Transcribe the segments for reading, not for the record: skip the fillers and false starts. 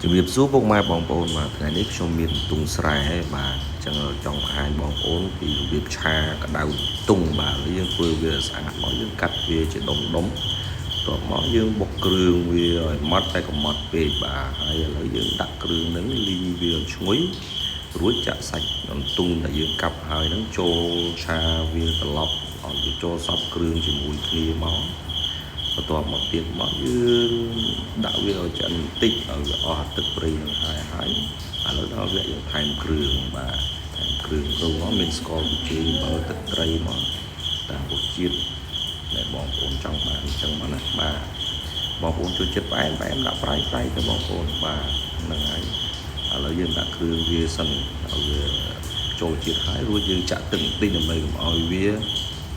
ជំរាបសួរពុកម៉ែបងប្អូនបាទថ្ងៃនេះខ្ញុំមានទុងស្រែបាទចឹងចង់បង្ហាញបងប្អូនពីរបៀបឆាក្តៅទុងបាទយើងធ្វើវាស្អាតមកយើងកាត់វាជាដុំបន្ទាប់មកយើងបុកគ្រឿងវាឲ្យម៉ត់តែកុំម៉ត់ពេកបាទហើយឥឡូវយើងដាក់គ្រឿងហ្នឹងលីងវាឲ្យឈ្ងុយរួចចាក់សាច់ទុងដែលយើងកាប់ហើយហ្នឹងចូលឆាវាត្រឡប់ឲ្យវាចូលសព្វគ្រឿងជាមួយគ្នាមកបន្ទាប់មកទៀតមកយើងដាក់វាឲ្យឆ្អិនបន្តិចឲ្យវាអស់ទឹកប្រៃនឹងហើយឥឡូវដល់វាយើងថែមគ្រឿងបាទថែមគ្រឿងចូលមកមានស្ករប៊ីចេងបើទឹកត្រីមកតាមរសជាតិដែលបងប្អូនចង់បានអញ្ចឹងមកណាបាទបងប្អូនចូលចិត្តផ្អែមដាក់ប្រៃទៅបងប្អូនបាទហ្នឹងហើយឥឡូវយើងដាក់គ្រឿងវាសិនឲ្យវាចូលជាតិហើយរួចយើងចាក់ទឹកបន្តិចដើម្បីកុំឲ្យវា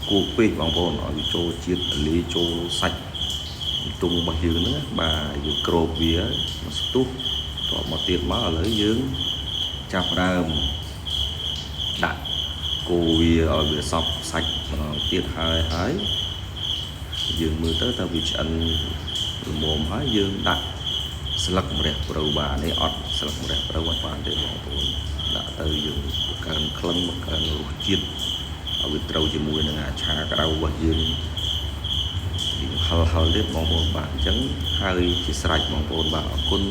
គោកពេកបងប្អូនឲ្យវាចូលជាតិលាយចូលសាច់ទុំរបស់យើងហ្នឹងបាទយើងគ្របវាមកស្ទុះតមកទៀតមកឥឡូវយើងចាប់ដើមដាក់គោវាឲ្យវាសប់សាច់ម្ដងទៀតហើយយើងមើលទៅថាវាឆ្អិនល្មមហើយយើងដាក់ស្លឹកម្រះព្រៅបាទនេះអត់ស្លឹកម្រះព្រៅអត់បានទេបងប្អូនដាក់ទៅយើងបង្កើនក្លិនបង្កើនរសជាតិឲ្យវាត្រូវជាមួយនឹងអាឆាក្តៅរបស់យើងហឹលទៀតបងប្អូនបាទអញ្ចឹងហើយជាស្រេចបងប្អូនបាទអរគុណ